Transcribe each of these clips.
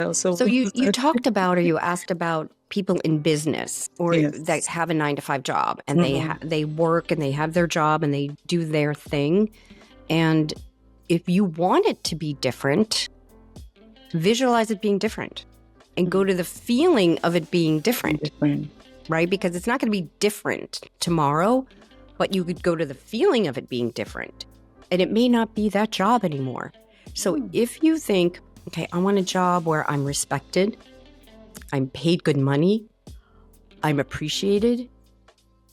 So So you talked about, or you asked about people in business or that yes. have a 9 to 5 job, and Mhm. they work and they have their job and they do their thing. And if you want it to be different, visualize it being different and go to the feeling of it being different, right? Because it's not going to be different tomorrow, but you could go to the feeling of it being different, and it may not be that job anymore. So if you think, okay, I want a job where I'm respected, I'm paid good money, I'm appreciated,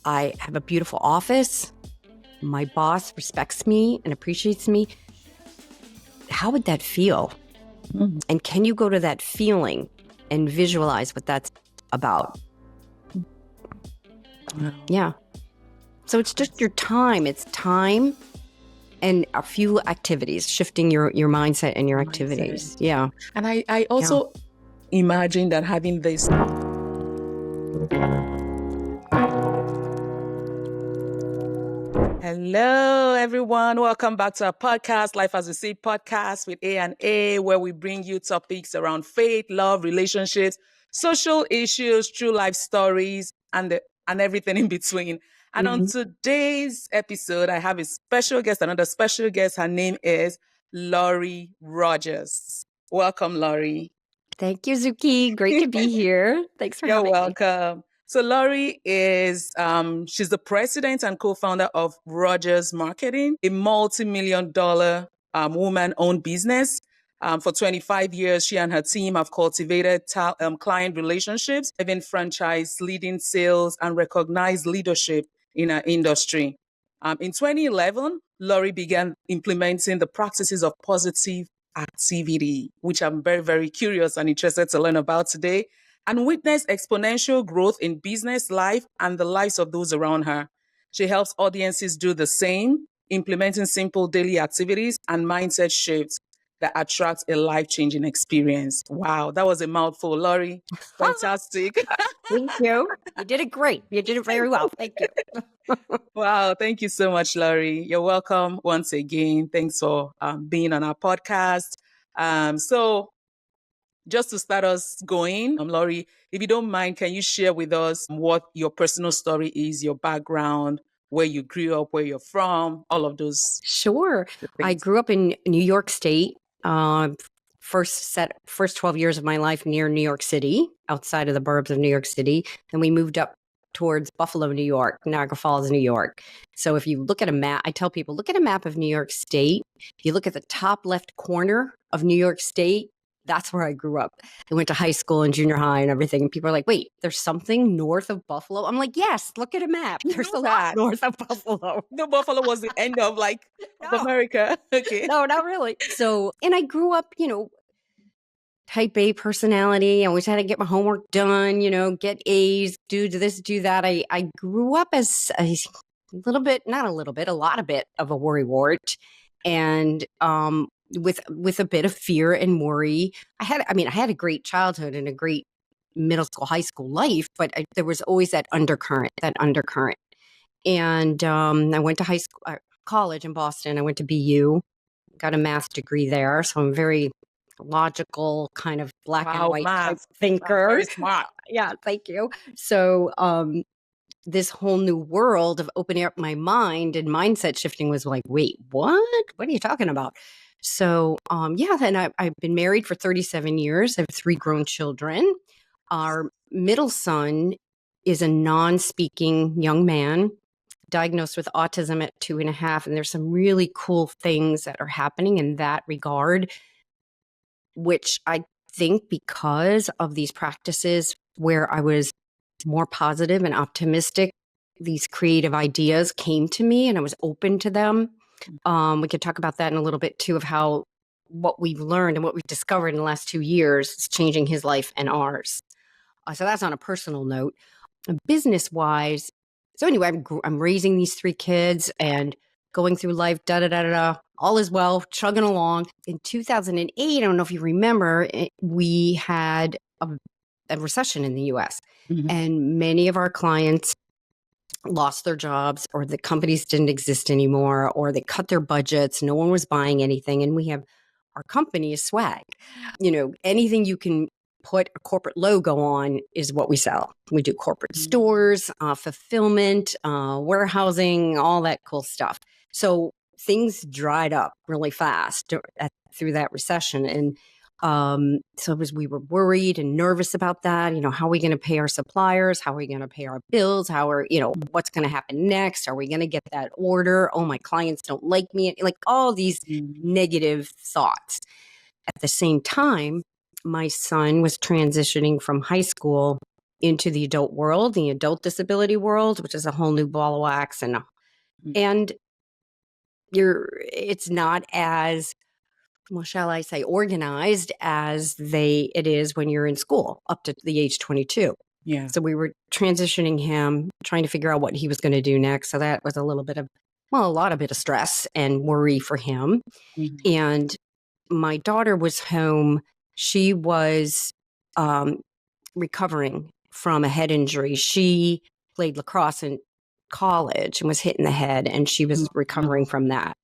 I have a beautiful office, my boss respects me and appreciates me, how would that feel? And can you go to that feeling and visualize what that's about? Wow. Yeah. So it's just your time. It's time and a few activities, shifting your mindset and your activities. Yeah. And I also imagine that having this. Hello, everyone. Welcome back to our podcast, Life as We See podcast with A and A, where we bring you topics around faith, love, relationships, social issues, true life stories, and everything in between. And on today's episode, I have a special guest, another special guest. Her name is Laurie Rogers. Welcome, Laurie. Thank you, Zuki. Great to be here. Thanks for You're having me. welcome. So Laurie is, she's the president and co-founder of Rogers Marketing, a multi-million-dollar woman-owned business. For 25 years, she and her team have cultivated client relationships, even franchise, leading sales, and recognized leadership in our industry. In 2011, Laurie began implementing the practices of positive activity, which I'm very, very curious and interested to learn about today, and witnessed exponential growth in business life and the lives of those around her. She helps audiences do the same, implementing simple daily activities and mindset shifts that attract a life-changing experience. Wow, that was a mouthful, Laurie. Fantastic. Thank you. You did it great. You did it very well. Thank you. Wow, thank you so much, Laurie. You're welcome once again. Thanks for being on our podcast. So just to start us going, Laurie, if you don't mind, can you share with us what your personal story is, your background, where you grew up, where you're from, all of those? Sure. I Things. grew up in New York State. First 12 years of my life near New York City, outside of the burbs of New York City. Then we moved up towards Buffalo, New York, Niagara Falls, New York. So if you look at a map, I tell people, look at a map of New York State. If you look at the top left corner of New York State, that's where I grew up. I went to high school and junior high and everything. And people are like, wait, there's something north of Buffalo? I'm like, yes, look at a map. There's a lot north of Buffalo. No, Buffalo was the end of of No. America. Okay. No, not really. So, and I grew up, type A personality. I always had to get my homework done, get A's, do this, do that. I grew up as a little bit, not a little bit, a lot of bit of a worrywart, and with a bit of fear and worry. I had a great childhood and a great middle school, high school life, but there was always that undercurrent. And I went to college in Boston. I went to BU, got a math degree there. So I'm very logical, kind of black and white type thinker. Very smart. Yeah, thank you. So this whole new world of opening up my mind and mindset shifting was like, wait, what? What are you talking about? So then I've been married for 37 years. I have 3 grown children. Our middle son is a non-speaking young man, diagnosed with autism at 2.5. And there's some really cool things that are happening in that regard, which I think because of these practices where I was more positive and optimistic, these creative ideas came to me and I was open to them. We could talk about that in a little bit too, of how what we've learned and what we've discovered in the last 2 years is changing his life and ours. So that's on a personal note. Business wise, so anyway, I'm raising these 3 kids and going through life, all is well, chugging along. In 2008, I don't know if you remember, we had a recession in the U.S. And many of our clients lost their jobs, or the companies didn't exist anymore, or they cut their budgets. No one was buying anything. And we have our company is swag. Anything you can put a corporate logo on is what we sell. We do corporate stores, fulfillment, warehousing, all that cool stuff. So things dried up really fast through that recession. And so we were worried and nervous about that. How are we going to pay our suppliers? How are we going to pay our bills? What's going to happen next? Are we going to get that order? Oh, my clients don't like me. Like all these negative thoughts. At the same time, my son was transitioning from high school into the adult world, the adult disability world, which is a whole new ball of wax. And it's not as, well, shall I say, organized as it is when you're in school up to the age 22. Yeah. So we were transitioning him, trying to figure out what he was going to do next. So that was a lot of stress and worry for him. And my daughter was home. She was recovering from a head injury. She played lacrosse in college and was hit in the head, and she was recovering from that.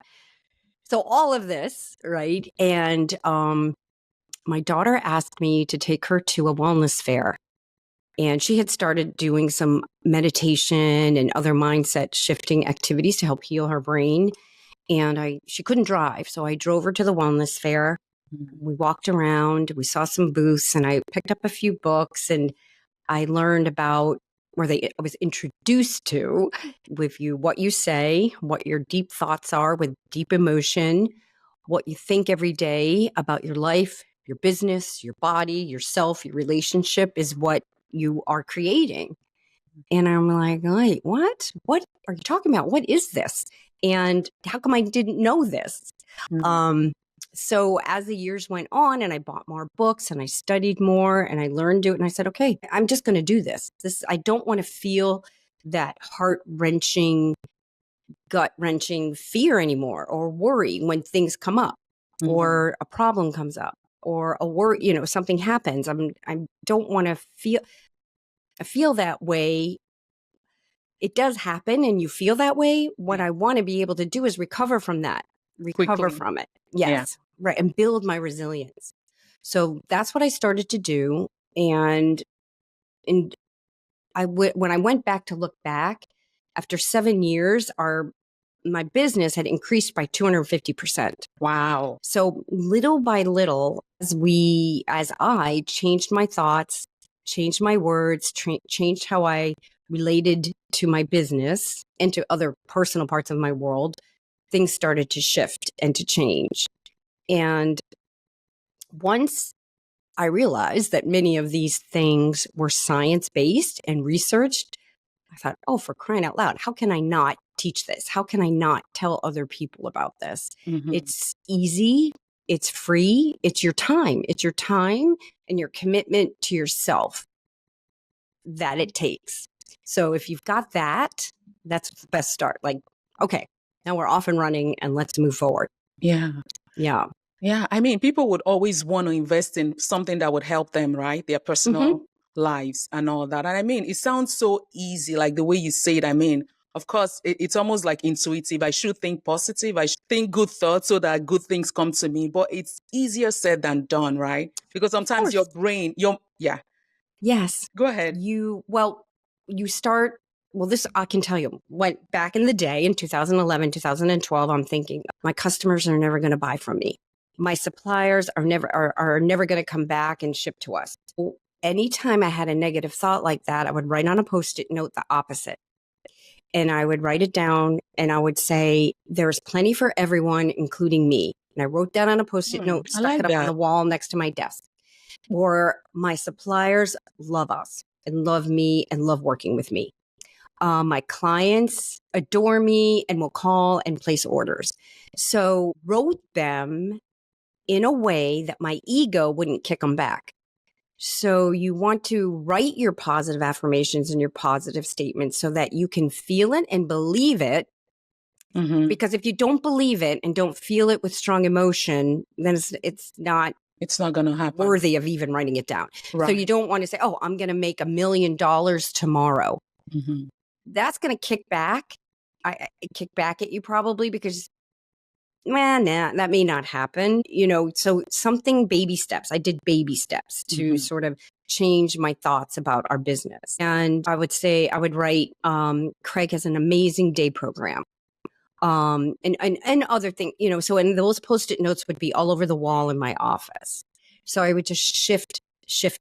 So all of this, right? And my daughter asked me to take her to a wellness fair. And she had started doing some meditation and other mindset shifting activities to help heal her brain. And she couldn't drive. So I drove her to the wellness fair. We walked around, we saw some booths, and I picked up a few books, and I learned about I was introduced to what you say, what your deep thoughts are with deep emotion, what you think every day about your life, your business, your body, yourself, your relationship is what you are creating. And I'm like, wait, what? What are you talking about? What is this? And how come I didn't know this? So as the years went on and I bought more books and I studied more and I learned it, and I said, okay, I'm just going to do this. I don't want to feel that heart-wrenching, gut-wrenching fear anymore, or worry when things come up or a problem comes up or a worry, something happens. I don't want to feel that way. It does happen and you feel that way. What I want to be able to do is recover from that, from it. Yes. Yeah. Right. And build my resilience. So that's what I started to do. And when I went back to look back, after 7 years, my business had increased by 250%. Wow. So little by little, as I changed my thoughts, changed my words, changed how I related to my business and to other personal parts of my world, things started to shift and to change. And once I realized that many of these things were science-based and researched, I thought, oh, for crying out loud, how can I not teach this? How can I not tell other people about this? It's easy. It's free. It's your time. It's your time and your commitment to yourself that it takes. So if you've got that, that's the best start. Like, okay, now we're off and running and let's move forward. Yeah. Yeah. Yeah. I mean, people would always want to invest in something that would help them, right? Their personal lives and all that. And I mean, it sounds so easy, like the way you say it. I mean, of course, it's almost like intuitive. I should think positive. I should think good thoughts so that good things come to me. But it's easier said than done, right? Because sometimes your brain, Yes. Go ahead. You start, this I can tell you, went back in the day in 2011, 2012, I'm thinking my customers are never going to buy from me. My suppliers are never going to come back and ship to us. Anytime I had a negative thought like that, I would write on a Post-it note the opposite. And I would write it down and I would say, there's plenty for everyone, including me. And I wrote that on a Post-it note, stuck it up on the wall next to my desk. Or my suppliers love us and love me and love working with me. My clients adore me and will call and place orders. So wrote them in a way that my ego wouldn't kick them back. So you want to write your positive affirmations and your positive statements so that you can feel it and believe it. Because if you don't believe it and don't feel it with strong emotion, then it's not going to happen. Worthy of even writing it down. Right. So you don't want to say, oh, I'm going to make $1 million tomorrow. That's going to kick back. I kick back at you probably because nah, that may not happen. So something, baby steps. I did baby steps to sort of change my thoughts about our business. And I would say I would write, Craig has an amazing day program. And other things, so, and those Post-it notes would be all over the wall in my office. So I would just shift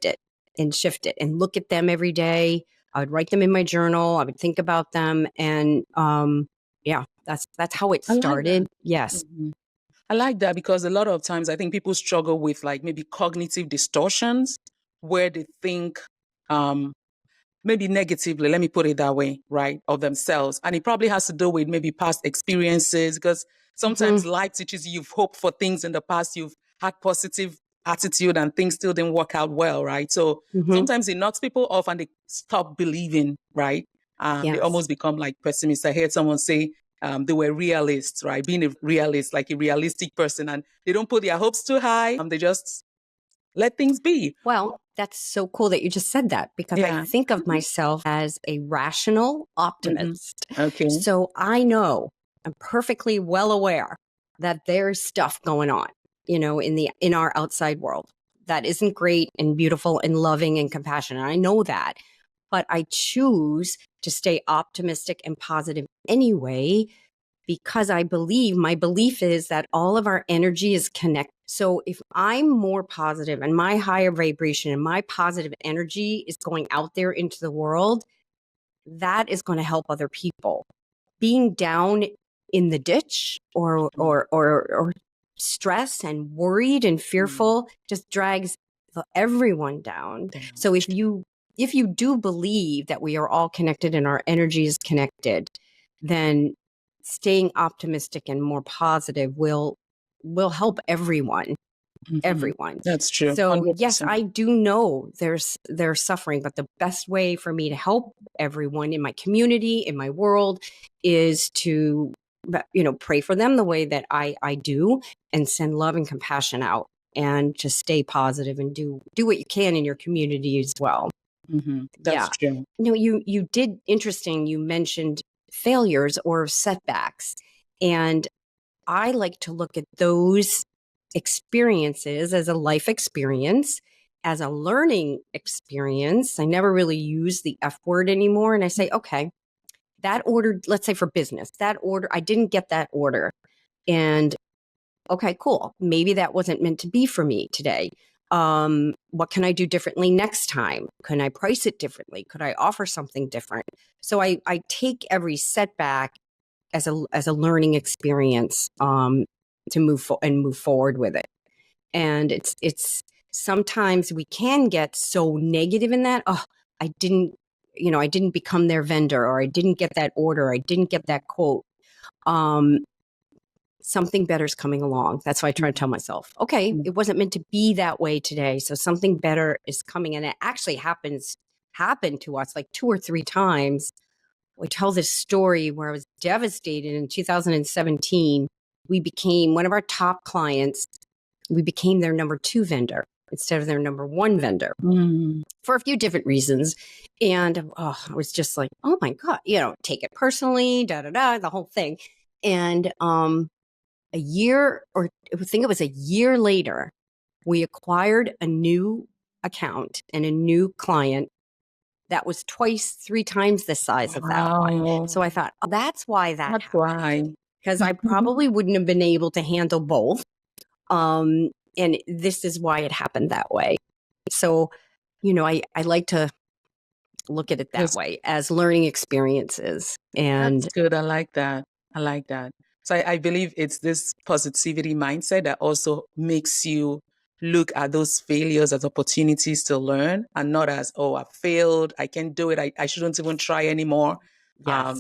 it and look at them every day. I would write them in my journal. I would think about them. And, yeah, that's how it I like started. that. Yes. I like that because a lot of times I think people struggle with like maybe cognitive distortions where they think um, maybe negatively, let me put it that way, right, of themselves. And it probably has to do with maybe past experiences because sometimes life teaches you, you've hoped for things in the past, you've had positive attitude and things still didn't work out well, right? So sometimes it knocks people off and they stop believing, right? They Yes. almost become like pessimists. I heard someone say they were realists, right? Being a realist, like a realistic person, and they don't put their hopes too high. They just let things be. Well, that's so cool that you just said that, because I Yeah. think of myself as a rational hmm optimist. Okay. So I know, I'm perfectly well aware that there's stuff going on, in our outside world that isn't great and beautiful and loving and compassionate. I know that, but I choose to stay optimistic and positive anyway, because my belief is that all of our energy is connected. So if I'm more positive and my higher vibration and my positive energy is going out there into the world, that is going to help other people. Being down in the ditch or stressed and worried and fearful just drags everyone down. Damn. So if you do believe that we are all connected and our energy is connected, then staying optimistic and more positive will help everyone. Mhm. Everyone. That's true. So yes, 100%. I do know there's suffering, but the best way for me to help everyone in my community, in my world, is to pray for them the way that I do, and send love and compassion out, and just stay positive and do what you can in your community as well. That's Yeah. true. You did interesting. You mentioned failures or setbacks. And I like to look at those experiences as a life experience, as a learning experience. I never really use the F word anymore. And I say, okay, that order, let's say for business, that order, I didn't get that order. And okay, cool. Maybe that wasn't meant to be for me today. What can I do differently next time? Can I price it differently? Could I offer something different? So I take every setback as a learning experience, to move forward with it. And it's sometimes we can get so negative in that. Oh, I didn't, I didn't become their vendor, or I didn't get that order, I didn't get that quote. Um, Something better is coming along. That's why I try to tell myself, okay, Mhm. it wasn't meant to be that way today, so something better is coming. And it actually happened to us like 2 or 3 times. We tell this story where I was devastated in 2017. We became one of our top clients. We became their number 2 vendor instead of their number 1 vendor Mm. for a few different reasons. And I was just like, oh my God, take it personally, the whole thing. And a year, or I think it was a year later, we acquired a new account and a new client that was twice, 3 times the size of that one. Wow. So I thought, oh, that's why that That's happened, why. because I probably wouldn't have been able to handle both. And this is why it happened that way. So, I like to look at it that That's way, as learning experiences. That's And good. I like that. I like that. So I believe it's this positivity mindset that also makes you look at those failures as opportunities to learn and not as, oh, I failed. I can't do it. I shouldn't even try anymore. yes.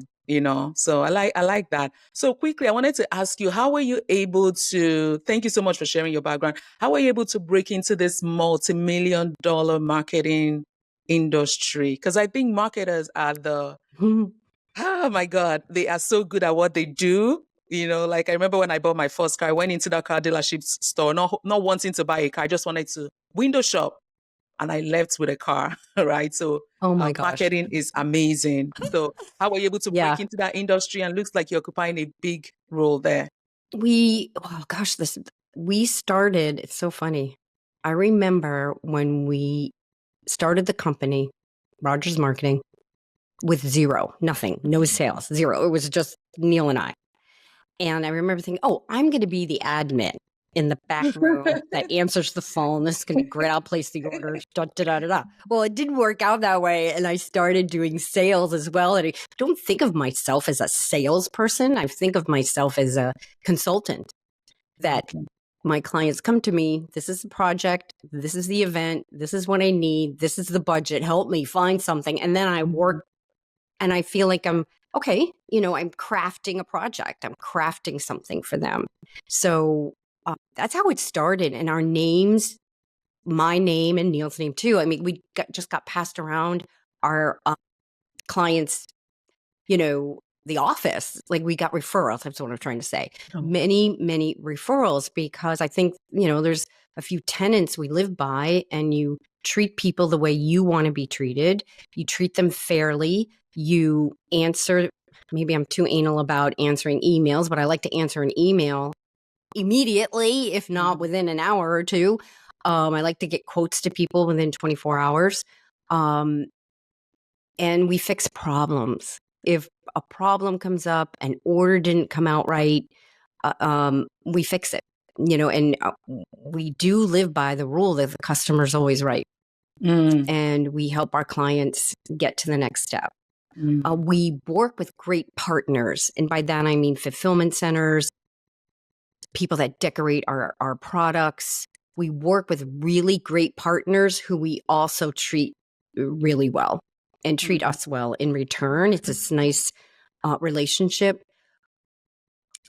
So I like that. So quickly, I wanted to ask you, how were you able to, thank you so much for sharing your background. How were you able to break into this multi-million-dollar marketing industry? Because I think marketers are oh my God, they are so good at what they do. Like I remember when I bought my first car, I went into that car dealership store, not wanting to buy a car. I just wanted to window shop and I left with a car, right? So Oh my gosh. marketing is amazing. So how were you able to Yeah. break into that industry? And looks like you're occupying a big role there. Oh gosh, we started, it's so funny. I remember when we started the company, Rogers Marketing, with zero, nothing, no sales, zero. It was just Neil and I. And I remember thinking, oh, I'm going to be the admin in the back room that answers the phone. This is going to be great. I'll place the orders. Da, da, da, da, da. Well, it didn't work out that way. And I started doing sales as well. And I don't think of myself as a salesperson. I think of myself as a consultant that my clients come to me. This is the project. This is the event. This is what I need. This is the budget. Help me find something. And then I work and I feel like I'm okay. I'm crafting a project. I'm crafting something for them. So that's how it started. And our names, my name and Neil's name too. I mean, just got passed around our clients, the office. Like we got referrals. That's what I'm trying to say. Oh. Many, many referrals because I think, there's a few tenets we live by, and you treat people the way you want to be treated. You treat them fairly. You answer, maybe I'm too anal about answering emails, but I like to answer an email immediately, if not within an hour or two. I like to get quotes to people within 24 hours. And we fix problems. If a problem comes up, an order didn't come out right, we fix it. And we do live by the rule that the customer's always right. And we help our clients get to the next step. We work with great partners. And by that, I mean fulfillment centers, people that decorate our products. We work with really great partners who we also treat really well and treat us well in return. It's this nice relationship.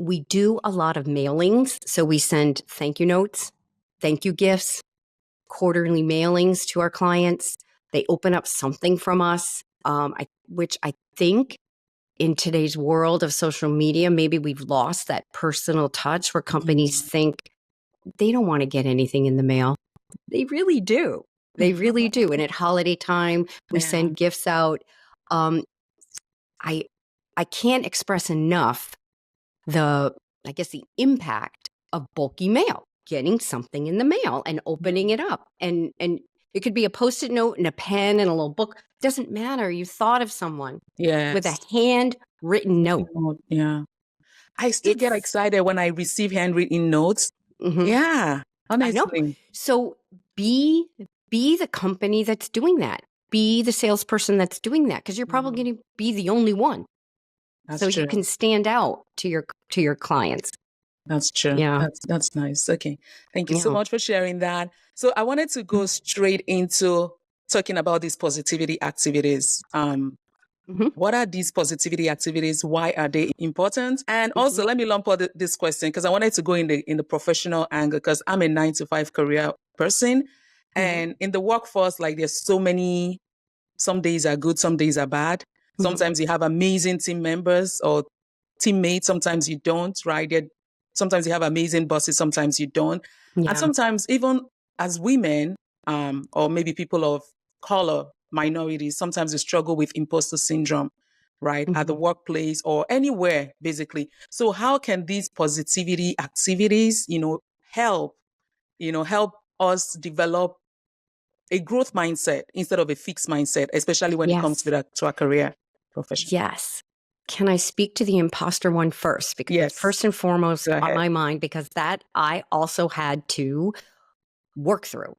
We do a lot of mailings. So we send thank you notes, thank you gifts, quarterly mailings to our clients. They open up something from us, which I think in today's world of social media, maybe we've lost that personal touch where companies think they don't want to get anything in the mail. They really do. They really do. And at holiday time, we send gifts out. I can't express enough the impact of bulky mail, getting something in the mail and opening it up. And it could be a Post-it note and a pen and a little book. It doesn't matter. You thought of someone with a handwritten note. Yeah. I still get excited when I receive handwritten notes. Yeah, honestly. I know. So be the company that's doing that. Be the salesperson that's doing that, because you're probably going to be the only one. That's so true. You can stand out to your clients. That's true. Yeah. That's nice. Okay. Thank you so much for sharing that. So I wanted to go straight into talking about these positivity activities. What are these positivity activities? Why are they important? And also, let me lump all this question because I wanted to go in the professional angle, because I'm a 9-to-5 career person. And in the workforce, like there's so many, some days are good, some days are bad. Sometimes you have amazing team members or teammates, sometimes you don't, right? Sometimes you have amazing bosses, sometimes you don't. And sometimes even as women, or maybe people of color, minorities, sometimes we struggle with imposter syndrome, right? At the workplace or anywhere, basically. So how can these positivity activities, help us develop a growth mindset instead of a fixed mindset, especially when it comes to our career profession? Yes. Can I speak to the imposter one first? Because it's first and foremost on my mind, because that I also had to work through.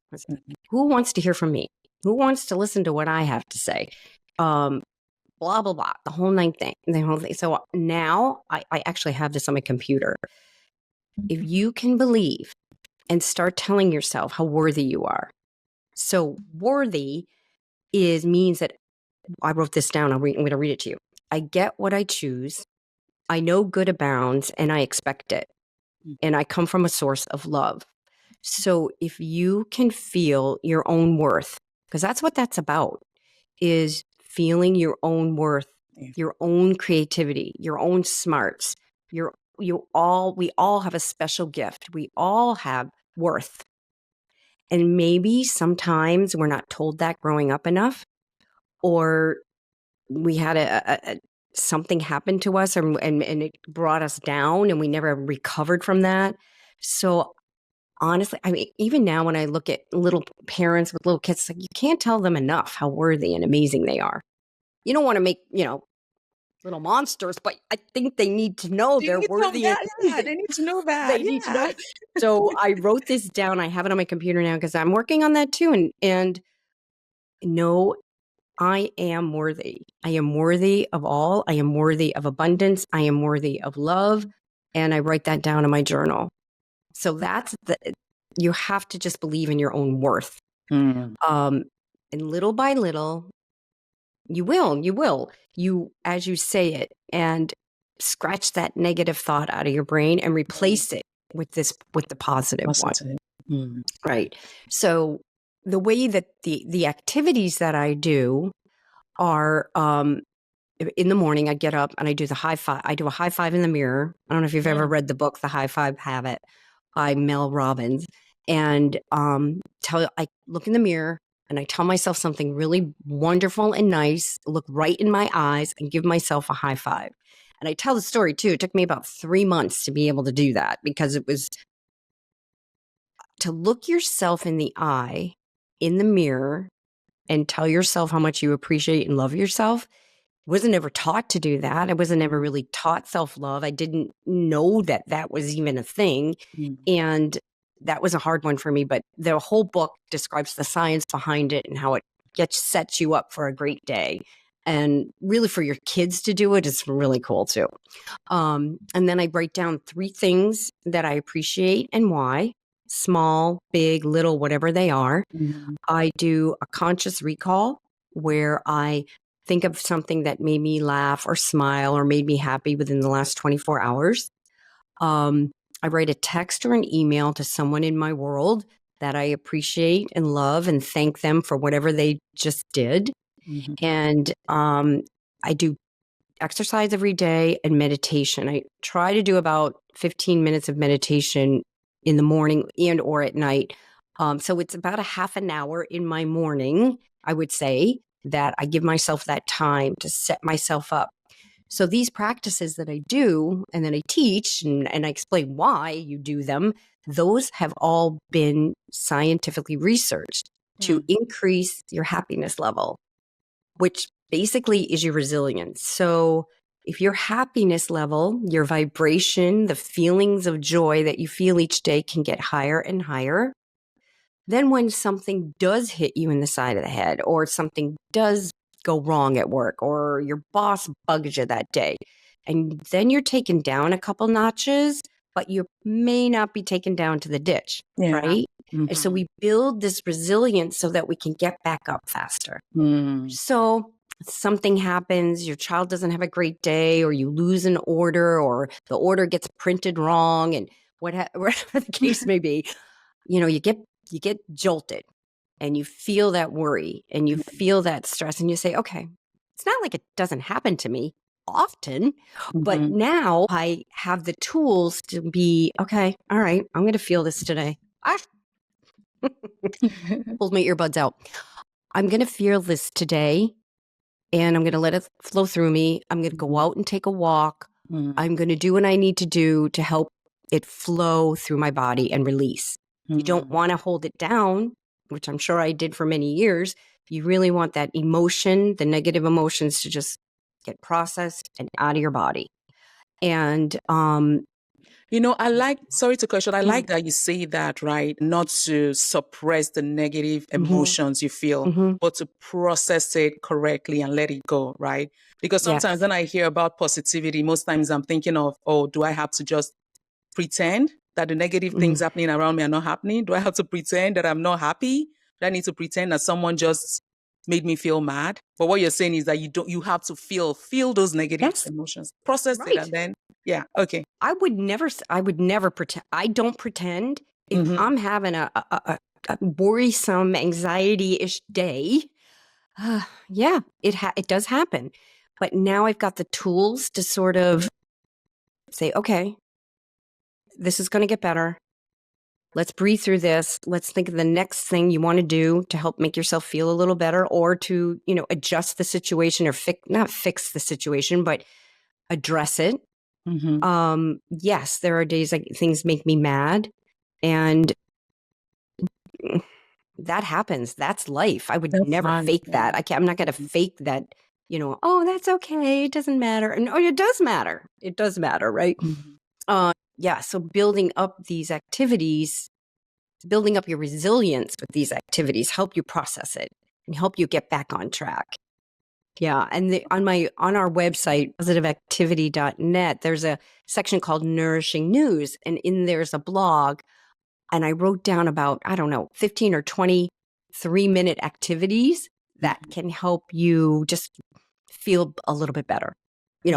Who wants to hear from me? Who wants to listen to what I have to say? Blah, blah, blah, the whole thing. So now I actually have this on my computer. If you can believe and start telling yourself how worthy you are. So worthy means that I wrote this down. I'm going to read it to you. I get what I choose. I know good abounds and I expect it. And I come from a source of love. So if you can feel your own worth, because that's what that's about, is feeling your own worth, your own creativity, your own smarts, we all have a special gift. We all have worth. And maybe sometimes we're not told that growing up enough, or we had something happened to us and it brought us down and we never recovered from that. So honestly, I mean, even now when I look at little parents with little kids, like you can't tell them enough how worthy and amazing they are. You don't want to make, little monsters, but I think they need to know They they're need some worthy. that. Yeah, they need to know that. They need to Yeah. know. So I wrote this down. I have it on my computer now because I'm working on that too. And no, I am worthy. I am worthy of all. I am worthy of abundance. I am worthy of love. And I write that down in my journal. So you have to just believe in your own worth. Mm. And little by little, as you say it, and scratch that negative thought out of your brain and replace it with the positive one. Positive. Mm. Right. So the way that the activities that I do are, in the morning, I get up and I do the high five. I do a high five in the mirror. I don't know if you've ever read the book, The High Five Habit by Mel Robbins. And I look in the mirror and I tell myself something really wonderful and nice, look right in my eyes and give myself a high five. And I tell the story too. It took me about 3 months to be able to do that because it was to look yourself in the eye in the mirror and tell yourself how much you appreciate and love yourself. Wasn't ever taught to do that. I wasn't ever really taught self-love. I didn't know that was even a thing. Mm. And that was a hard one for me. But the whole book describes the science behind it and how it sets you up for a great day. And really for your kids to do it is really cool too. And then I write down 3 things that I appreciate and why. Small, big, little, whatever they are. Mm. I do a conscious recall where I think of something that made me laugh or smile or made me happy within the last 24 hours. I write a text or an email to someone in my world that I appreciate and love and thank them for whatever they just did. Mm-hmm. And I do exercise every day and meditation. I try to do about 15 minutes of meditation in the morning and or at night. So it's about a half an hour in my morning, I would say, that I give myself that time to set myself up. So these practices that I do and then I teach and I explain why you do them, those have all been scientifically researched to increase your happiness level, which basically is your resilience. So if your happiness level, your vibration, the feelings of joy that you feel each day can get higher and higher, then when something does hit you in the side of the head or something does go wrong at work or your boss bugs you that day, and then you're taken down a couple notches, but you may not be taken down to the ditch, Yeah. right? Mm-hmm. And so we build this resilience so that we can get back up faster. Mm. So something happens, your child doesn't have a great day, or you lose an order, or the order gets printed wrong, and whatever the case may be, you get jolted and you feel that worry and you feel that stress and you say, okay, it's not like it doesn't happen to me often, but Mm-hmm. now I have the tools to be, okay, all right, I'm going to feel this today. Pulled my earbuds out. I'm going to feel this today and I'm going to let it flow through me. I'm going to go out and take a walk. Mm. I'm going to do what I need to do to help it flow through my body and release. You don't want to hold it down, which I'm sure I did for many years. You really want that emotion, the negative emotions, to just get processed and out of your body. And sorry to cut short, I like that you say that, right? Not to suppress the negative emotions you feel, but to process it correctly and let it go, right? Because sometimes yes, when I hear about positivity, most times I'm thinking of, oh, do I have to just pretend that the negative things happening around me are not happening? Do I have to pretend that I'm not happy? Do I need to pretend that someone just made me feel mad? But what you're saying is that you have to feel those negative yes, emotions, process it, right. and then, yeah, okay. I would never pretend. I don't pretend if I'm having a worrisome, anxiety-ish day. Yeah, it does happen. But now I've got the tools to sort of say, okay, this is going to get better. Let's breathe through this. Let's think of the next thing you want to do to help make yourself feel a little better, or to, adjust the situation, or not fix the situation, but address it. Yes, there are days like things make me mad, and that happens. That's life. I would That's never life. fake Yeah. that. I'm not going to fake that, oh, that's okay. It doesn't matter. No, it does matter. It does matter, right? Yeah. So building up these activities, building up your resilience with these activities, help you process it and help you get back on track. Yeah. And on our website, positiveactivity.net, there's a section called Nourishing News. And in there's a blog. And I wrote down about, 15 or 20 3-minute activities that can help you just feel a little bit better.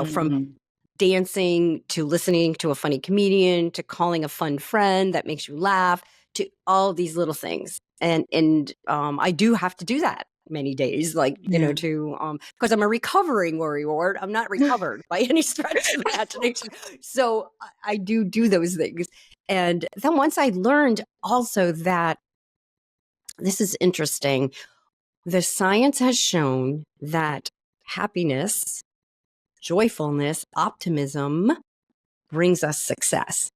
From dancing to listening to a funny comedian to calling a fun friend that makes you laugh, to all these little things. And I do have to do that many days, because I'm a recovering worrywart. I'm not recovered by any stretch of the imagination. So I do those things. And then once I learned also that, this is interesting, the science has shown that happiness, joyfulness, optimism brings us success.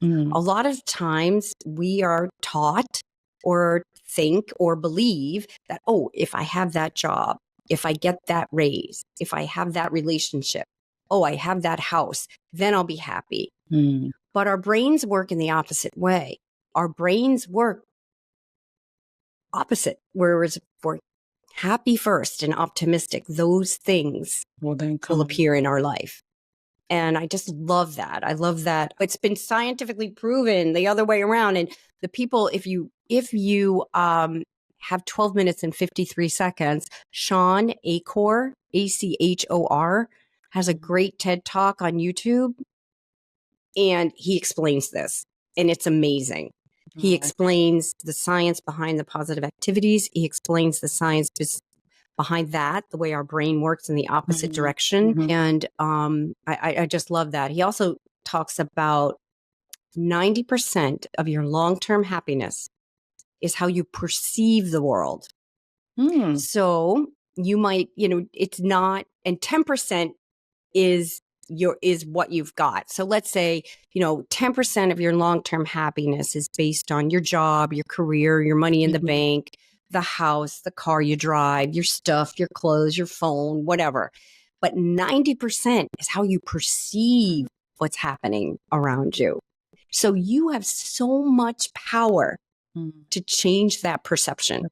A lot of times we are taught or think or believe that, oh, if I have that job, if I get that raise, if I have that relationship, oh, I have that house, then I'll be happy. But our brains work in the opposite way. Our brains work opposite, whereas for happy first and optimistic, those things will appear in our life. And I just love that. I love that. It's been scientifically proven the other way around. And the people, if you have 12 minutes and 53 seconds, Sean Achor, Achor, has a great TED Talk on YouTube. And he explains this, and it's amazing. He explains the science behind the positive activities. He explains the science behind that, the way our brain works in the opposite direction. And I just love that. He also talks about 90% of your long-term happiness is how you perceive the world. So you might, it's not, and 10% is what you've got. So let's say, 10% of your long-term happiness is based on your job, your career, your money in the bank, the house, the car you drive, your stuff, your clothes, your phone, whatever. But 90% is how you perceive what's happening around you. So you have so much power to change that perception.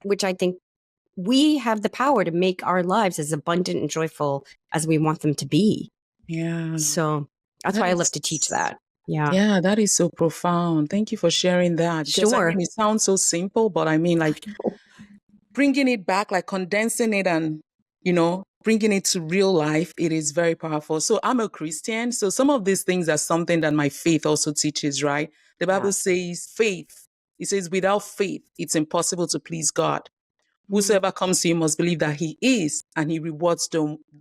Which I think we have the power to make our lives as abundant and joyful as we want them to be. Yeah. So that's why I love to teach that. Yeah. Yeah, that is so profound. Thank you for sharing that. Because Sure. it sounds so simple, but bringing it back, like condensing it and, bringing it to real life, it is very powerful. So I'm a Christian. So some of these things are something that my faith also teaches, right? The Bible says faith. It says without faith, it's impossible to please God. Whosoever comes to him must believe that he is, and he rewards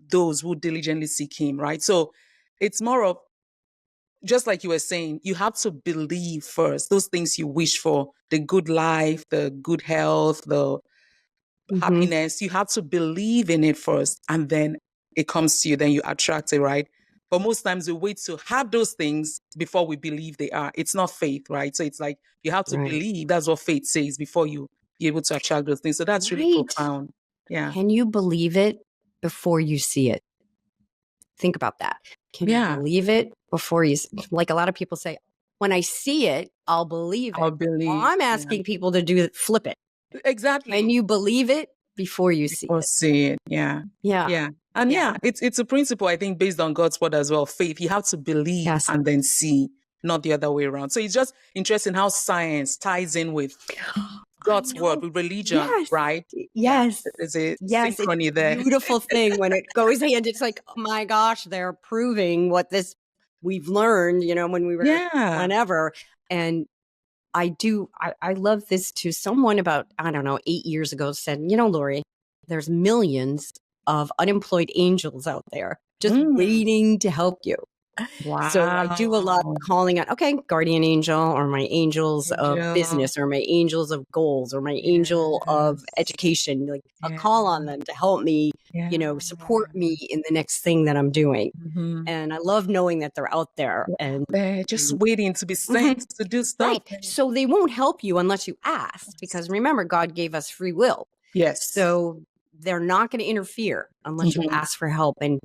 those who diligently seek him, right? So it's more of, just like you were saying, you have to believe first. Those things you wish for, the good life, the good health, the happiness, you have to believe in it first, and then it comes to you, then you attract it, right? But most times we wait to have those things before we believe they are. It's not faith, right? So it's like you have to believe. That's what faith says before you be able to attract those things. So that's really profound. Yeah. Can you believe it before you see it? Think about that. Can you believe it before you, like a lot of people say, when I see it, I'll believe it. I'll believe. Well, I'm asking people to flip it. Exactly. Can you believe it before you see it? See it. Yeah. Yeah. And it's a principle, I think, based on God's word as well. Faith, you have to believe and then see, not the other way around. So it's just interesting how science ties in with God's word, with religion, right? Yes. There's a synchrony there. Beautiful thing when it goes hand. It's like, oh my gosh, they're proving what we've learned, when we were whenever. And I love this too. Someone about, 8 years ago said, Lori, there's millions of unemployed angels out there just waiting to help you. So I do a lot Wow. of calling on, okay, guardian angel, or my angels of Angel. business, or my angels of goals, or my angel of Yes. education. Like, I'll Yeah. call on them to help me, Yeah. support me in the next thing that I'm doing. Mm-hmm. And I love knowing that they're out there, Yeah. and They're just and waiting to be sent Mhm. to do stuff. Right. So they won't help you unless you ask, because remember, God gave us free will. Yes. So they're not going to interfere unless you Mm-hmm. ask for help. And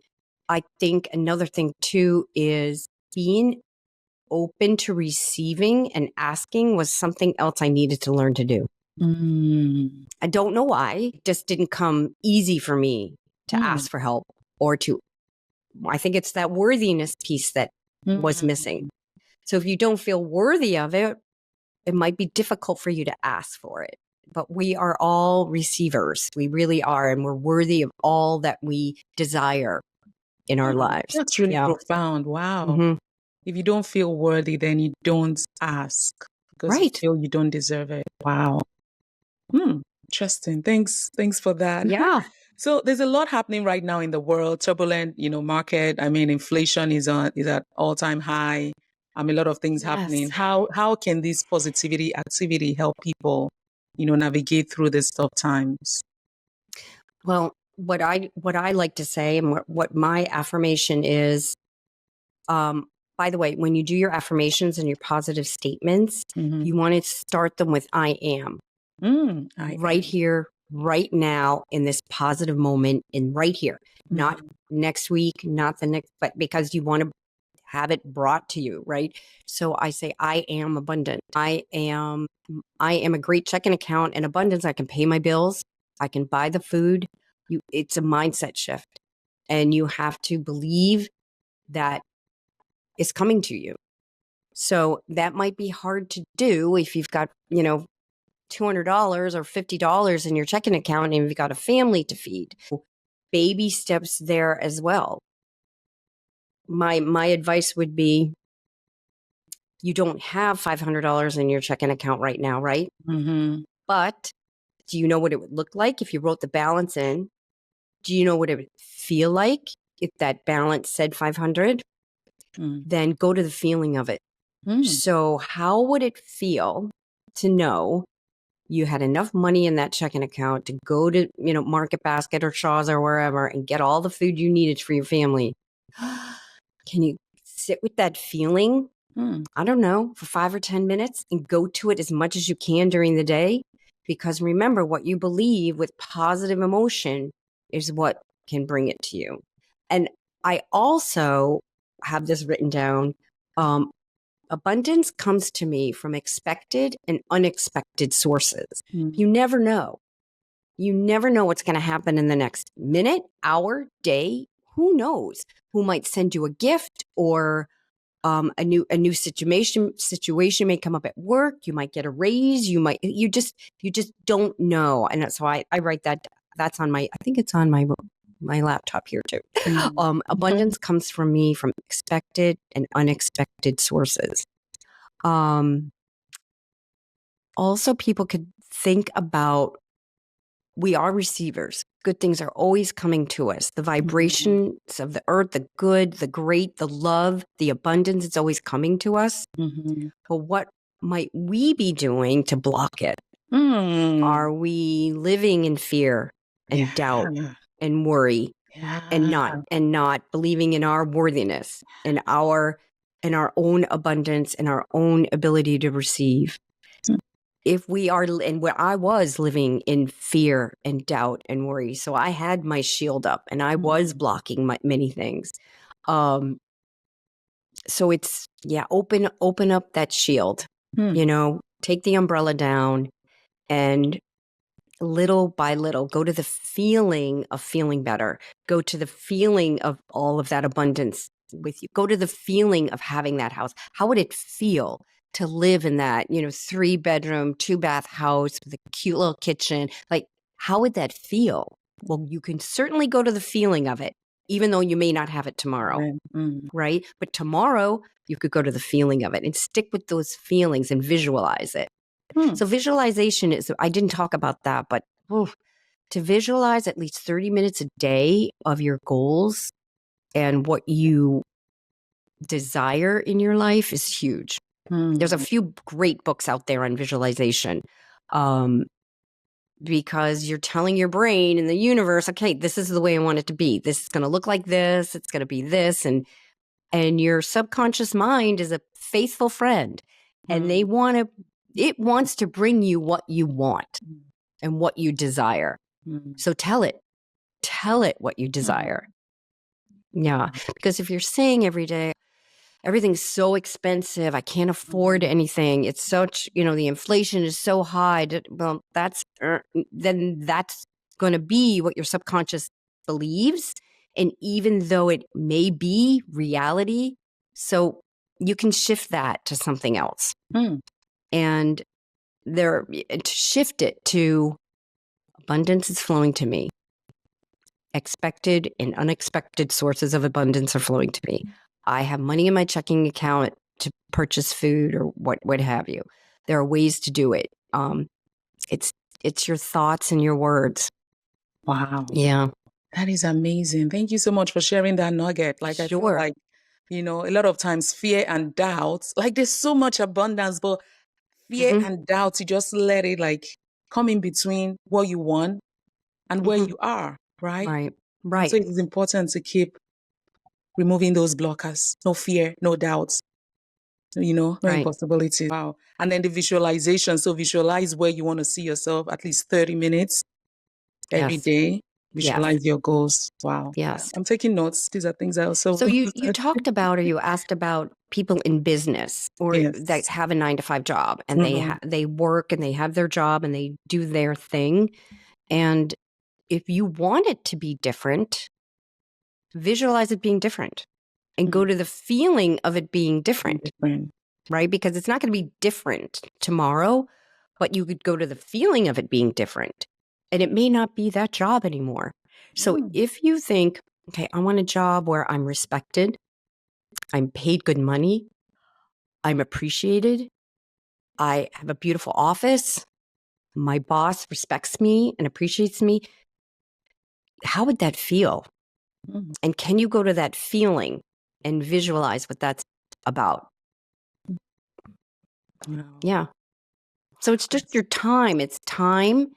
I think another thing too is being open to receiving and asking was something else I needed to learn to do. Mm. I don't know why. It just didn't come easy for me to Mm. ask for help, or I think it's that worthiness piece that was missing. Mm. So if you don't feel worthy of it, it might be difficult for you to ask for it. But we are all receivers. We really are. And we're worthy of all that we desire in our lives. That's really Yeah. profound. Wow. Hmm. If you don't feel worthy, then you don't ask because you Right. feel you don't deserve it. Wow. Hmm. Interesting. Thanks for that. Yeah. So there's a lot happening right now in the world, turbulent, market. I mean, inflation is at all-time high. A lot of things happening. Yes. How can this positivity activity help people, navigate through these tough times? Well, what I like to say, and what my affirmation is, um, by the way, when you do your affirmations and your positive statements, Mm-hmm. you want to start them with I am. I Right am. here, right now, in this positive moment, and right here, not Mm-hmm. next week, not the next, but because you want to have it brought to you, right? So I say, I am abundant. I am a great checking account and abundance. I can pay my bills. I can buy the food. It's a mindset shift, and you have to believe that it's coming to you. So that might be hard to do if you've got, $200 or $50 in your checking account and you've got a family to feed. Baby steps there as well. My advice would be, you don't have $500 in your checking account right now, right? Mm-hmm. But do you know what it would look like if you wrote the balance in? Do you know what it would feel like if that balance said 500? Then go to the feeling of it. Mm-hmm. So how would it feel to know you had enough money in that checking account to go to, Market Basket or Shaw's or wherever and get all the food you needed for your family? Can you sit with that feeling, I don't know, for 5 or 10 minutes and go to it as much as you can during the day? Because remember, what you believe with positive emotion is what can bring it to you. And I also have this written down. Abundance comes to me from expected and unexpected sources. You never know. You never know what's going to happen in the next minute, hour, day. Who knows? Who might send you a gift, or a new situation may come up at work. You might get a raise. You just don't know. And that's why I write that. That's on I think it's on my laptop here too. Abundance comes from me from expected and unexpected sources. Also, people could think about, we are receivers. Good things are always coming to us. The vibrations of the earth, the good, the great, the love, the abundance, it's always coming to us. Mm-hmm. But what might we be doing to block it? Mm. Are we living in fear and doubt Yeah. and worry, and Yeah. not believing in our worthiness and our own abundance and our own ability to receive? If we are, and where I was living in fear and doubt and worry, so I had my shield up and I was blocking many things. So it's, open up that shield, Hmm. take the umbrella down, and little by little, go to the feeling of feeling better. Go to the feeling of all of that abundance with you. Go to the feeling of having that house. How would it feel to live in that, 3-bedroom, 2-bath house with a cute little kitchen? Like, how would that feel? Well, you can certainly go to the feeling of it, even though you may not have it tomorrow, right? But tomorrow, you could go to the feeling of it and stick with those feelings and visualize it. Hmm. So visualization is, I didn't talk about that, but to visualize at least 30 minutes a day of your goals and what you desire in your life is huge. There's a few great books out there on visualization, because you're telling your brain and the universe, okay, this is the way I want it to be. This is going to look like this. It's going to be this. And your subconscious mind is a faithful friend, and it wants to bring you what you want and what you desire. So tell it what you desire. Yeah. Because if you're saying every day, everything's so expensive, I can't afford anything, it's such, the inflation is so high, well, then that's going to be what your subconscious believes. And even though it may be reality, so you can shift that to something else. And to shift it to abundance is flowing to me. Expected and unexpected sources of abundance are flowing to me. I have money in my checking account to purchase food or what have you. There are ways to do it. It's your thoughts and your words. Wow. Yeah. That is amazing. Thank you so much for sharing that nugget. Like, I feel like, a lot of times fear and doubt, like there's so much abundance, but fear and doubt, you just let it like come in between what you want and where you are, right? Right. So it is important to keep removing those blockers. No fear, no doubts, no impossibilities. Wow. And then the visualization. So visualize where you want to see yourself at least 30 minutes every day. Visualize your goals. Wow. Yes. I'm taking notes. These are things I also... So you talked about, or you asked about people in business or that have a 9-to-5 job, and they work and they have their job and they do their thing. And if you want it to be different, visualize it being different and go to the feeling of it being different, right? Because it's not going to be different tomorrow, but you could go to the feeling of it being different, and it may not be that job anymore. So if you think, okay, I want a job where I'm respected, I'm paid good money, I'm appreciated, I have a beautiful office, my boss respects me and appreciates me, how would that feel? And can you go to that feeling and visualize what that's about? Yeah. So it's just your time. It's time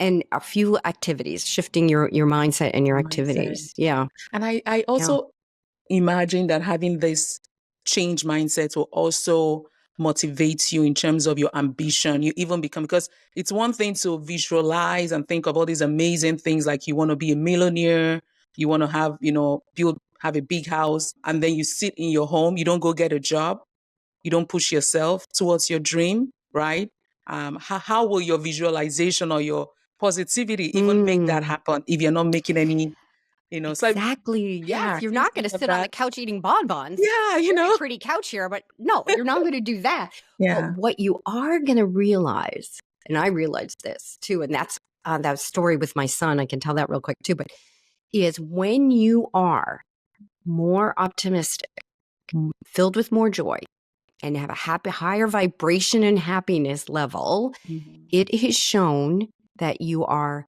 and a few activities, shifting your mindset and your activities. Yeah. And I also imagine that having this change mindset will also motivate you in terms of your ambition. You even become, because it's one thing to visualize and think of all these amazing things, like you want to be a millionaire, you want to have, have a big house, and then you sit in your home, you don't go get a job, you don't push yourself towards your dream, right? How will your visualization or your positivity even make that happen if you're not making any, Exactly. So Yes. You're not going to sit on the couch eating bonbons. Yeah, Pretty couch here, but no, you're not going to do that. Yeah. But what you are going to realize, and I realized this too, and that's that story with my son, I can tell that real quick too, but is when you are more optimistic, filled with more joy, and have a higher vibration and happiness level, it is shown that you are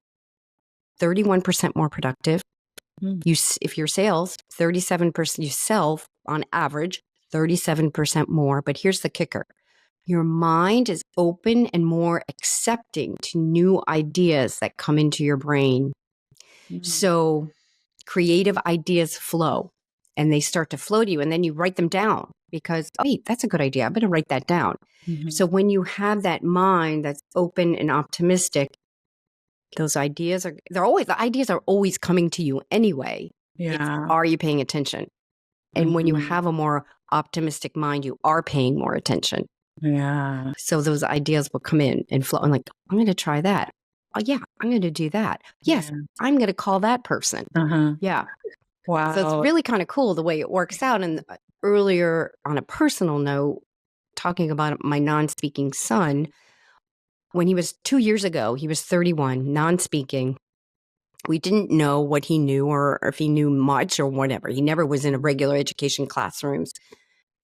31% more productive. If your sales, 37%, you sell on average 37% more. But here's the kicker. Your mind is open and more accepting to new ideas that come into your brain. So creative ideas flow, and they start to flow to you, and then you write them down because, wait, that's a good idea. I'm going to write that down. So when you have that mind that's open and optimistic, those ideas the ideas are always coming to you anyway. Yeah. Are you paying attention? And when you have a more optimistic mind, you are paying more attention. Yeah. So those ideas will come in and flow. I'm like, I'm going to try that. Oh yeah, I'm going to do that. Yes, I'm going to call that person. Yeah. Wow. So it's really kind of cool the way it works out. And earlier, on a personal note, talking about my non-speaking son, when he was 2 years ago, he was 31, non-speaking. We didn't know what he knew or if he knew much or whatever. He never was in a regular education classrooms.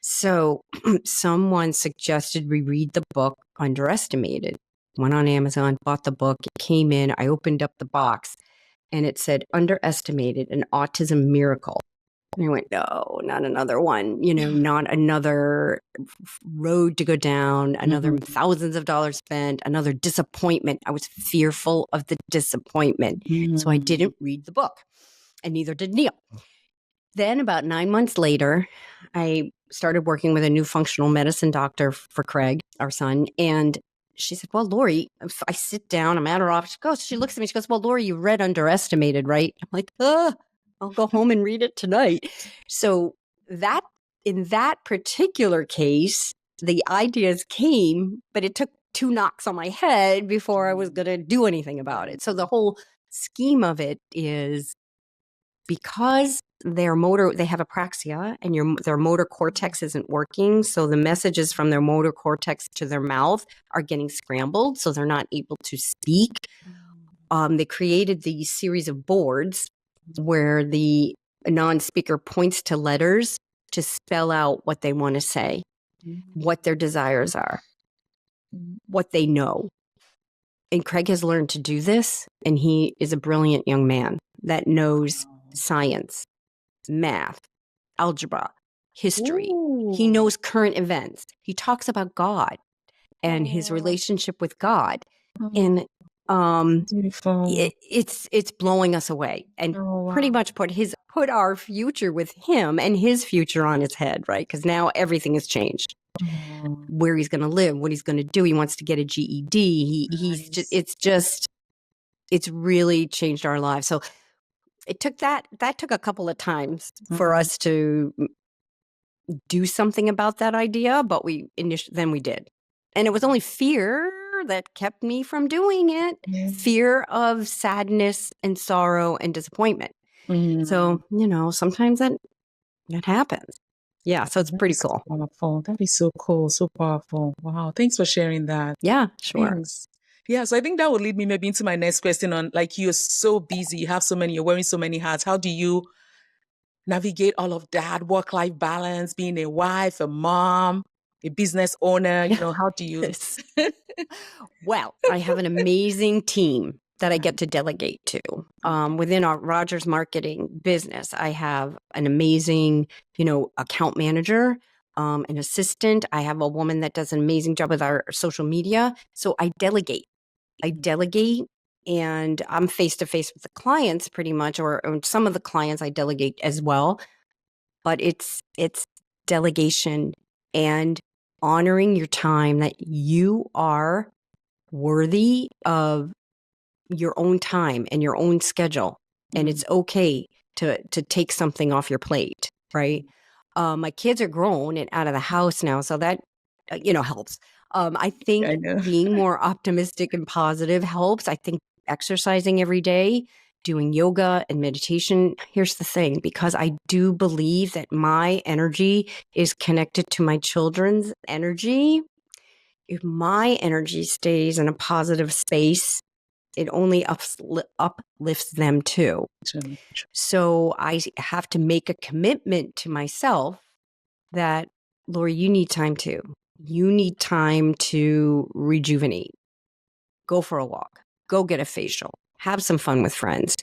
So someone suggested we read the book Underestimated. Went on Amazon, bought the book. It came in. I opened up the box and it said Underestimated, an Autism Miracle. And I went, no, not another one, not another road to go down, another thousands of dollars spent, another disappointment. I was fearful of the disappointment. So I didn't read the book, and neither did Neil. Then about 9 months later, I started working with a new functional medicine doctor for Craig, our son. And she said, well, Lori, if I sit down, I'm at her office. She looks at me, she goes, well, Lori, you read Underestimated, right? I'm like, I'll go home and read it tonight. So in that particular case, the ideas came, but it took 2 knocks on my head before I was going to do anything about it. So the whole scheme of it is, because they have apraxia and their motor cortex isn't working. So the messages from their motor cortex to their mouth are getting scrambled. So they're not able to speak. They created these series of boards where the non-speaker points to letters to spell out what they want to say, what their desires are, what they know. And Craig has learned to do this, and he is a brilliant young man that knows science, math, algebra, history. Ooh. He knows current events. He talks about God and his relationship with God. And beautiful. it's blowing us away, and pretty much put our future with him and his future on its head, right? Because now everything has changed. Where he's going to live, what he's going to do. He wants to get a GED. It's really changed our lives. So it took that took a couple of times for us to do something about that idea, but then we did. And it was only fear that kept me from doing it. Fear of sadness and sorrow and disappointment. So, sometimes that happens. Yeah, so it's pretty cool. Powerful. That is so cool, so powerful. Wow, thanks for sharing that. Yeah, sure. Thanks. Yeah, so I think that would lead me maybe into my next question on, like, you're so busy, you have so many, you're wearing so many hats. How do you navigate all of that, work-life balance, being a wife, a mom, a business owner? How do you? Well, I have an amazing team that I get to delegate to. Within our Rogers marketing business, I have an amazing, account manager, an assistant. I have a woman that does an amazing job with our social media. So I delegate, and I'm face to face with the clients pretty much, or some of the clients I delegate as well. But it's delegation and honoring your time, that you are worthy of your own time and your own schedule. And it's okay to take something off your plate, right? My kids are grown and out of the house now, so that, helps. I think being more optimistic and positive helps. I think exercising every day, doing yoga and meditation. Here's the thing, because I do believe that my energy is connected to my children's energy. If my energy stays in a positive space, it only uplifts them too. So I have to make a commitment to myself that, Lori, you need time too. You need time to rejuvenate. Go for a walk. Go get a facial. Have some fun with friends,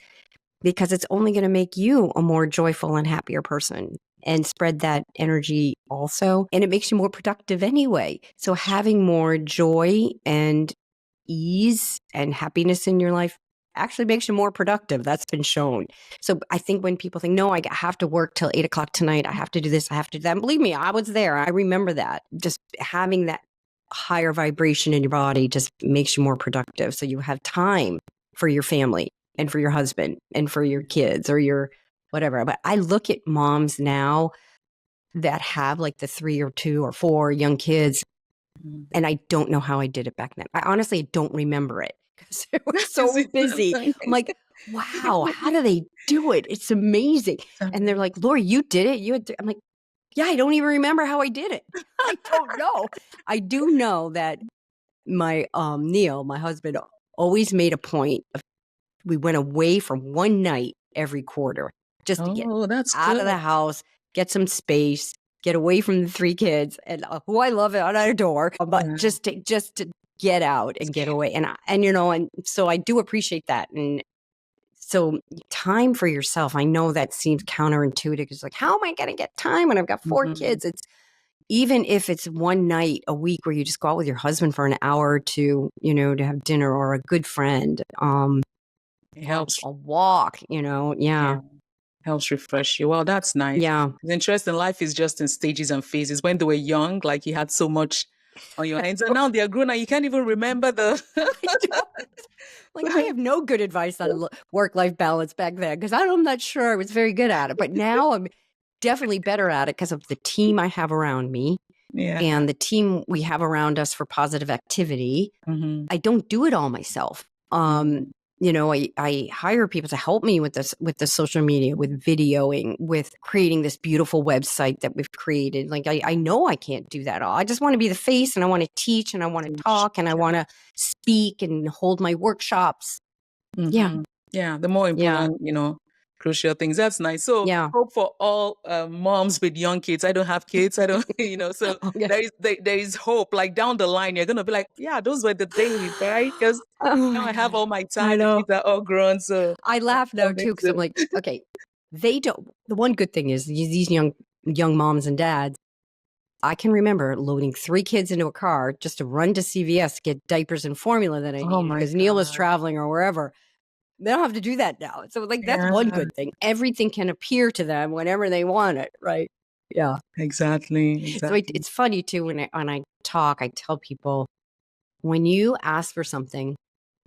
because it's only going to make you a more joyful and happier person, and spread that energy also. And it makes you more productive anyway. So having more joy and ease and happiness in your life actually makes you more productive. That's been shown. So I think when people think, no, I have to work till 8:00 tonight, I have to do this, I have to do that. And believe me, I was there. I remember that. Just having that higher vibration in your body just makes you more productive. So you have time for your family and for your husband and for your kids or your whatever. But I look at moms now that have like the 3 or 2 or 4 young kids, and I don't know how I did it back then. I honestly don't remember it because it was so busy. I'm like, wow, how do they do it? It's amazing. And they're like, Lori, you did it. I'm like, yeah, I don't even remember how I did it. I don't know. I do know that my Neil, my husband, always made a point of, we went away for one night every quarter just to get out of the house, get some space, get away from the 3 kids and who I love and I adore, but just to get out and get away. And so I do appreciate that. And So time for yourself. I know that seems counterintuitive. It's like, how am I going to get time when I've got 4 kids? It's even if it's one night a week where you just go out with your husband for an hour or two, to have dinner, or a good friend, It helps. a walk, yeah. Helps refresh you. Well, that's nice. Yeah. It's interesting. Life is just in stages and phases. When they were young, like you had so much on your hands, and now they're grown and you can't even remember the. Like, I have no good advice on work-life balance back then because I'm not sure I was very good at it. But now I'm definitely better at it because of the team I have around me and the team we have around us for positive activity. I don't do it all myself. I hire people to help me with this, with the social media, with videoing, with creating this beautiful website that we've created. Like, I know I can't do that all. I just want to be the face, and I want to teach, and I want to talk, and I want to speak and hold my workshops. Yeah. Yeah. The more important, crucial things. That's nice. So hope for all moms with young kids. I don't have kids. I don't, so there is hope. Like down the line, you're going to be like, yeah, those were the days, right? Because now I have all my time. The kids are all grown. So I laugh now too, because I'm like, okay, they don't. The one good thing is these young moms and dads, I can remember loading 3 kids into a car just to run to CVS to get diapers and formula that I needed because Neil was traveling or wherever. They don't have to do that now. So that's one good thing. Everything can appear to them whenever they want it, right? Yeah. Exactly. So it's funny too when I talk, I tell people, when you ask for something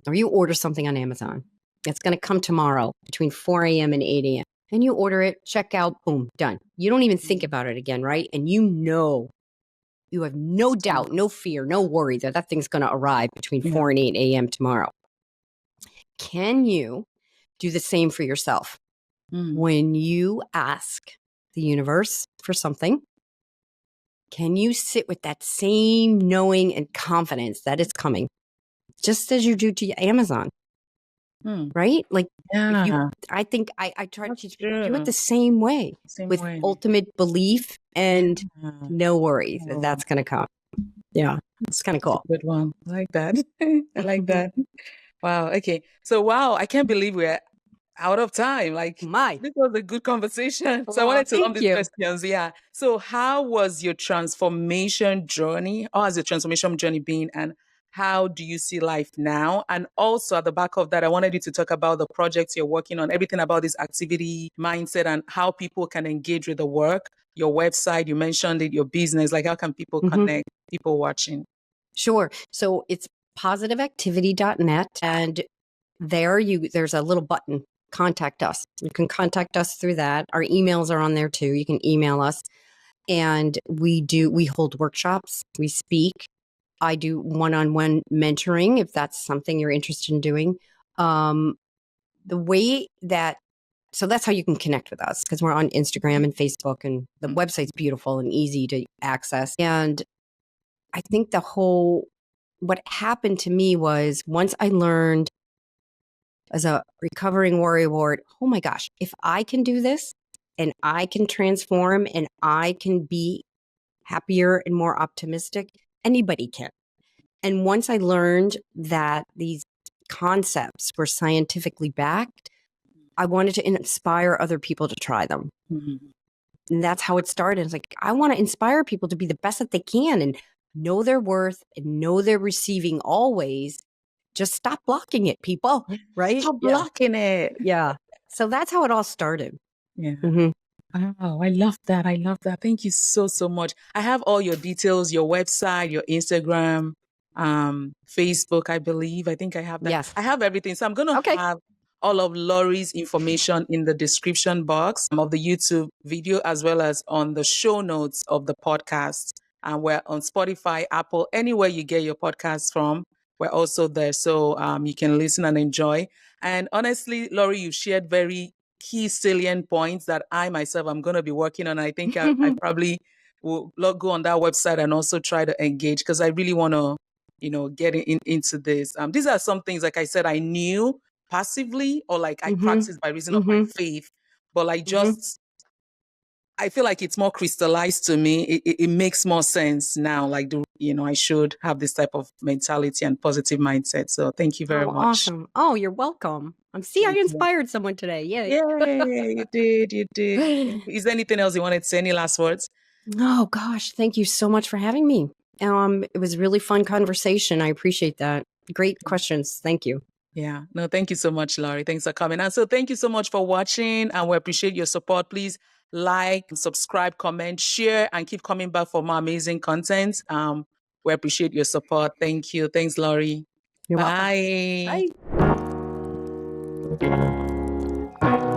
or you order something on Amazon, it's going to come tomorrow between 4 a.m. and 8 a.m. And you order it, check out, boom, done. You don't even think about it again, right? And you have no doubt, no fear, no worry that thing's going to arrive between 4 and 8 a.m. tomorrow. Can you do the same for yourself? When you ask the universe for something, can you sit with that same knowing and confidence that it's coming, just as you do to Amazon? Right? Like, I think I try to teach people, do it the same way, with ultimate belief and no worries that that's going to come. Yeah, it's kind of cool. Good one. I like that. I like that. Wow. Okay. So, I can't believe we're out of time. Like, this was a good conversation. So I wanted to lump these questions. Yeah. So how was your transformation journey? Or has your transformation journey been? And how do you see life now? And also at the back of that, I wanted you to talk about the projects you're working on, everything about this activity mindset and how people can engage with the work, your website, you mentioned it, your business, like how can people connect, people watching? Sure. So it's positiveactivity.net, and there's a little button, contact us. You can contact us through that. Our emails are on there too. You can email us, and we hold workshops, we speak. I do one-on-one mentoring if that's something you're interested in doing. So that's how you can connect with us, because we're on Instagram and Facebook, and the website's beautiful and easy to access. And I think what happened to me was, once I learned as a recovering worry ward, oh my gosh, if I can do this and I can transform and I can be happier and more optimistic, anybody can. And once I learned that these concepts were scientifically backed, I wanted to inspire other people to try them. And that's how it started. It's like, I want to inspire people to be the best that they can and know their worth and know they're receiving always. Just stop blocking it, people, right? Stop blocking it. Yeah. So that's how it all started. Yeah. Oh, I love that. I love that. Thank you so, so much. I have all your details, your website, your Instagram, Facebook, I believe. I think I have that. Yes. I have everything. So I'm going to have all of Lori's information in the description box of the YouTube video, as well as on the show notes of the podcast. And we're on Spotify, Apple, anywhere you get your podcasts from. We're also there. So you can listen and enjoy. And honestly, Lori, you shared very key salient points that I myself am going to be working on. I think I probably will go on that website and also try to engage, because I really want to, get into this. These are some things, like I said, I knew passively, or like I practiced by reason of my faith, but like just I feel like it's more crystallized to me. It makes more sense now. Like, I should have this type of mentality and positive mindset. So thank you very Oh, much. awesome. Oh, you're welcome. See, I Thank you. inspired someone today. Yay. Yay, you did, you did. Thank you. Is there anything else you wanted to say? Any last words? Oh gosh, thank you so much for having me. It was a really fun conversation. I appreciate that. Great questions. Thank you. Yeah, no, thank you so much, Laurie. Thanks for coming. And so thank you so much for watching, and we appreciate your support. Please like, subscribe, comment, share, and keep coming back for more amazing content. We appreciate your support. Thank you. Thanks, Laurie. You're welcome. Bye. Bye.